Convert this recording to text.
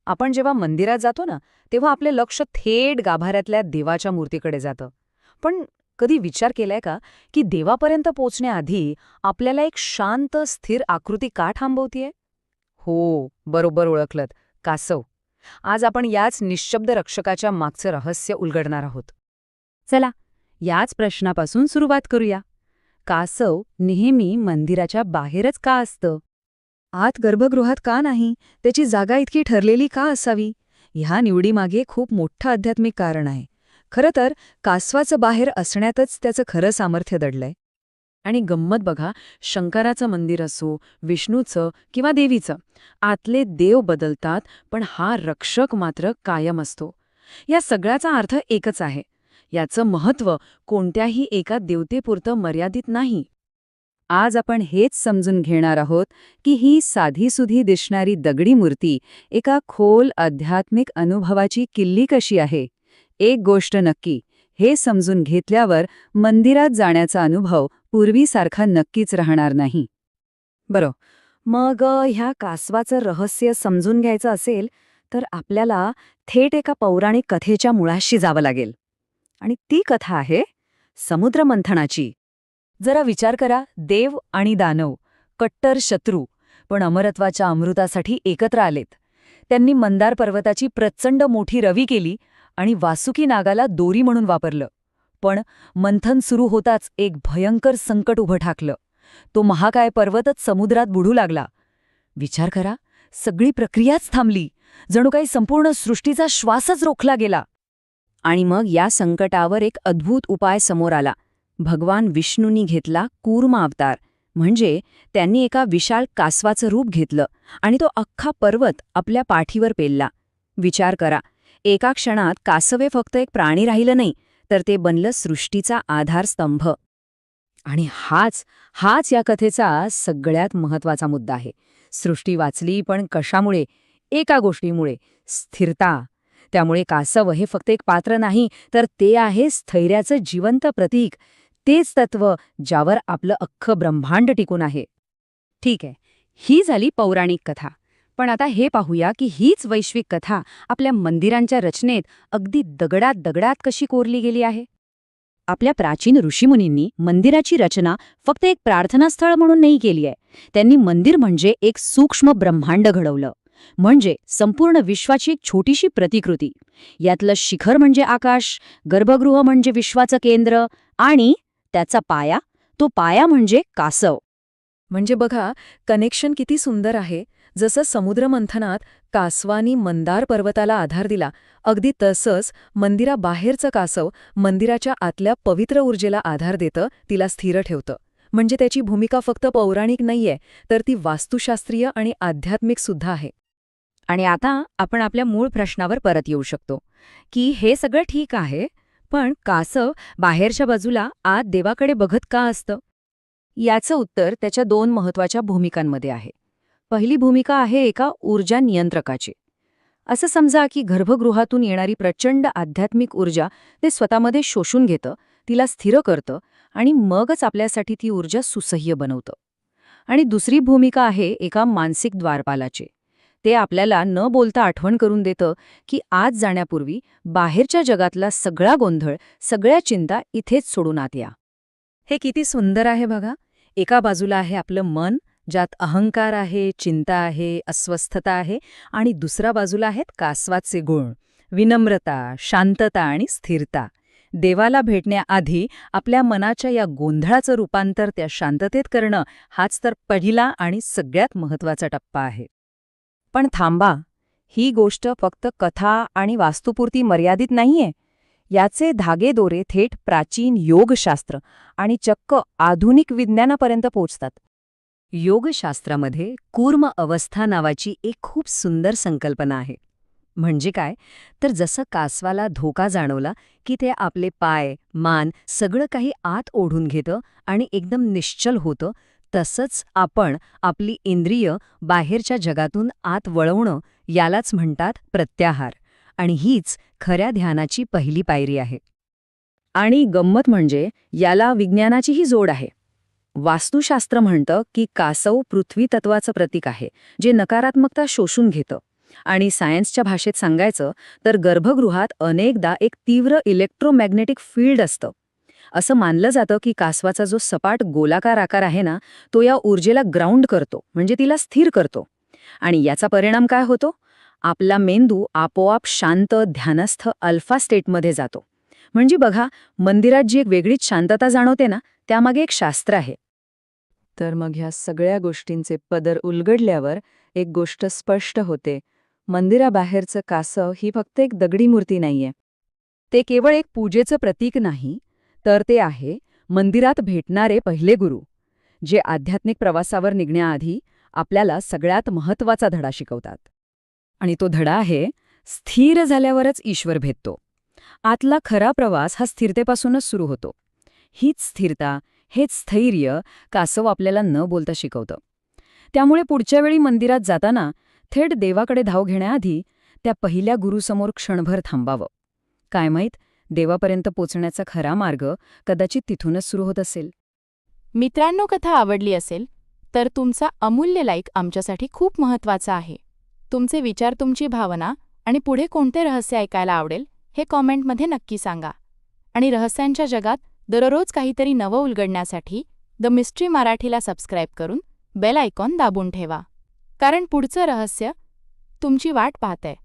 आपण जेव्हा मंदिरात जातो ना, तेव्हा आपले लक्ष थेट गाभाऱ्यातल्या देवाच्या मूर्तीकडे जातं. पण कधी विचार केलाय का, की देवापर्यंत पोचण्याआधी आपल्याला एक शांत, स्थिर आकृती का थांबवतीये? हो, बरोबर ओळखलत, कासव. आज आपण याच निःशब्द रक्षकाच्या मागचं रहस्य उलगडणार आहोत. चला, याच प्रश्नापासून सुरुवात करूया. कासव नेहमी मंदिराच्या बाहेरच का असतं? आत गर्भगृहात का नाही? त्याची जागा इतकी ठरलेली का असावी? ह्या निवडीमागे खूप मोठं आध्यात्मिक कारण आहे. खरं तर कासवाचं बाहेर असण्यातच त्याचं खरं सामर्थ्य दडलंय. आणि गंमत बघा, शंकराचं मंदिर असो, विष्णूचं किंवा देवीचं, आतले देव बदलतात, पण हा रक्षक मात्र कायम असतो. या सगळ्याचा अर्थ एकच आहे. याचं महत्त्व कोणत्याही एका देवतेपुरतं मर्यादित नाही. आज आपण हेच समजून घेणार आहोत की ही साधीसुधी दिसणारी दगडी मूर्ती एका खोल आध्यात्मिक अनुभवाची किल्ली कशी आहे. एक गोष्ट नक्की, हे समजून घेतल्यावर मंदिरात जाण्याचा अनुभव पूर्वीसारखा नक्कीच राहणार नाही. बरं, मग ह्या कासवाचं रहस्य समजून घ्यायचं असेल तर आपल्याला थेट एका पौराणिक कथेच्या मुळाशी जावं लागेल. आणि ती कथा आहे समुद्रमंथनाची. जरा विचार करा, देव आणि दानव, कट्टर शत्रू, पण अमरत्वाच्या अमृतासाठी एकत्र आलेत. त्यांनी मंदार पर्वताची प्रचंड मोठी रवी केली आणि वासुकी नागाला दोरी म्हणून वापरलं. पण मंथन सुरू होताच एक भयंकर संकट उभं ठाकलं. तो महाकाय पर्वतच समुद्रात बुडू लागला. विचार करा, सगळी प्रक्रियाच थांबली. जणू काही संपूर्ण सृष्टीचा श्वासच रोखला गेला. आणि मग या संकटावर एक अद्भुत उपाय समोर आला. भगवान विष्णूंनी घेतला कूर्म अवतार, म्हणजे त्यांनी एका विशाल कासवाचं रूप घेतलं आणि तो अख्खा पर्वत आपल्या पाठीवर पेलला. विचार करा, एका क्षणात कासवे फक्त एक प्राणी राहिलं नाही, तर ते बनलं सृष्टीचा आधारस्तंभ. आणि हाच या कथेचा सगळ्यात महत्त्वाचा मुद्दा आहे. सृष्टी वाचली, पण कशामुळे? एका गोष्टीमुळे, स्थिरता. त्यामुळे कासव हे फक्त एक पात्र नाही, तर ते आहे स्थैर्याचं जिवंत प्रतीक. तेच तत्व ज्यावर आपलं अख्खं ब्रह्मांड टिकून आहे. ठीक आहे, ही झाली पौराणिक कथा. पण आता हे पाहूया की हीच वैश्विक कथा आपल्या मंदिरांच्या रचनेत अगदी दगडात दगडात कशी कोरली गेली आहे. आपल्या प्राचीन ऋषीमुनींनी मंदिराची रचना फक्त एक प्रार्थनास्थळ म्हणून नाही केली आहे. त्यांनी मंदिर म्हणजे एक सूक्ष्म ब्रह्मांड घडवलं. म्हणजे संपूर्ण विश्वाची एक छोटीशी प्रतिकृती. यातलं शिखर म्हणजे आकाश, गर्भगृह म्हणजे विश्वाचं केंद्र, आणि त्याचा पाया, तो पाया म्हणजे कासव. म्हणजे बघा, कनेक्शन किती सुंदर आहे. जसं समुद्रमंथनात कासवानी मंदार पर्वताला आधार दिला, अगदी तसंच मंदिराबाहेरचं कासव मंदिराच्या आतल्या पवित्र ऊर्जेला आधार देतं, तिला स्थिर ठेवतं. म्हणजे त्याची भूमिका फक्त पौराणिक नाहीये, तर ती वास्तुशास्त्रीय आणि आध्यात्मिक सुद्धा आहे. आणि आता आपण आपल्या मूळ प्रश्नावर परत येऊ शकतो की हे सगळं ठीक आहे, पण कासव बाहेरच्या बाजूला आत देवाकडे बघत का असतं? याचं उत्तर त्याच्या दोन महत्त्वाच्या भूमिकांमध्ये आहे. पहिली भूमिका आहे एका ऊर्जा नियंत्रकाची. असं समजा की गर्भगृहातून येणारी प्रचंड आध्यात्मिक ऊर्जा ते स्वतःमध्ये शोषून घेतं, तिला स्थिर करतं आणि मगच आपल्यासाठी ती ऊर्जा सुसह्य बनवतं. आणि दुसरी भूमिका आहे एका मानसिक द्वारपालाची. ते आपल्याला न बोलता आठवण करून देतं की आत जाण्यापूर्वी बाहेरच्या जगातला सगळा गोंधळ, सगळ्या चिंता इथेच सोडून आत या. हे किती सुंदर आहे बघा. एका बाजूला आहे आपलं मन, ज्यात अहंकार आहे, चिंता आहे, अस्वस्थता आहे, आणि दुसऱ्या बाजूला आहेत कासवाचे गुण, विनम्रता, शांतता आणि स्थिरता. देवाला भेटण्याआधी आपल्या मनाच्या या गोंधळाचं रूपांतर त्या शांततेत करणं, हाच तर पहिला आणि सगळ्यात महत्त्वाचा टप्पा आहे. पण थांबा, ही गोष्ट फक्त कथा आणि वास्तुपुरती मर्यादित नाहीये. याचे धागेदोरे थेट प्राचीन योगशास्त्र आणि चक्क आधुनिक विज्ञानापर्यंत पोचतात. योगशास्त्रामध्ये कूर्म अवस्था नावाची एक खूप सुंदर संकल्पना आहे. म्हणजे काय, तर जसं कासवाला धोका जाणवला की ते आपले पाय, मान सगळं काही आत ओढून घेतं आणि एकदम निश्चल होतं, तसंच आपण आपली इंद्रिय बाहेरच्या जगातून आत वळवणं, यालाच म्हणतात प्रत्याहार. आणि हीच खऱ्या ध्यानाची पहिली पायरी आहे. आणि गंमत म्हणजे याला विज्ञानाचीही जोड आहे. वास्तुशास्त्र म्हणतं की कासव पृथ्वी तत्वाचं प्रतीक आहे, जे नकारात्मकता शोषून घेतं. आणि सायन्सच्या भाषेत सांगायचं तर गर्भगृहात अनेकदा एक तीव्र इलेक्ट्रोमॅग्नेटिक फील्ड असतं. असं मानलं जातं की कासवाचा जो सपाट गोलाकार आकार आहे ना, तो या ऊर्जेला ग्राउंड करतो, म्हणजे तिला स्थिर करतो. आणि याचा परिणाम काय होतो? आपला मेंदू आपोआप शांत, ध्यानस्थ अल्फा स्टेटमध्ये जातो. म्हणजे बघा, मंदिरात जी एक वेगळीच शांतता जाणवते ना, त्यामागे एक शास्त्र आहे. तर मग ह्या सगळ्या गोष्टींचे पदर उलगडल्यावर एक गोष्ट स्पष्ट होते. मंदिराबाहेरचं कासव ही फक्त एक दगडी मूर्ती नाहीये. ते केवळ एक पूजेचं प्रतीक नाही, तर ते आहे मंदिरात भेटणारे पहिले गुरु, जे आध्यात्मिक प्रवासावर निघण्याआधी आपल्याला सगळ्यात महत्त्वाचा धडा शिकवतात. आणि तो धडा आहे, स्थिर झाल्यावरच ईश्वर भेटतो. आतला खरा प्रवास हा स्थिरतेपासूनच सुरू होतो. हीच स्थिरता, हेच स्थैर्य कासव आपल्याला न बोलता शिकवतं. त्यामुळे पुढच्या वेळी मंदिरात जाताना थेट देवाकडे धाव घेण्याआधी त्या पहिल्या गुरुसमोर क्षणभर थांबावं. काय माहीत, देवापर्यंत पोचण्याचा खरा मार्ग कदाचित तिथूनच सुरू होत असेल. मित्रांनो, कथा आवडली असेल तर तुमचा अमूल्य लाईक आमच्यासाठी खूप महत्त्वाचा आहे. तुमचे विचार, तुमची भावना आणि पुढे कोणते रहस्य ऐकायला आवडेल हे कॉमेंटमध्ये नक्की सांगा. आणि रहस्यांच्या जगात दररोज काहीतरी नवं उलगडण्यासाठी द मिस्ट्री मराठीला सबस्क्राईब करून बेल आयकॉन दाबून ठेवा. कारण पुढचं रहस्य तुमची वाट पाहतंय.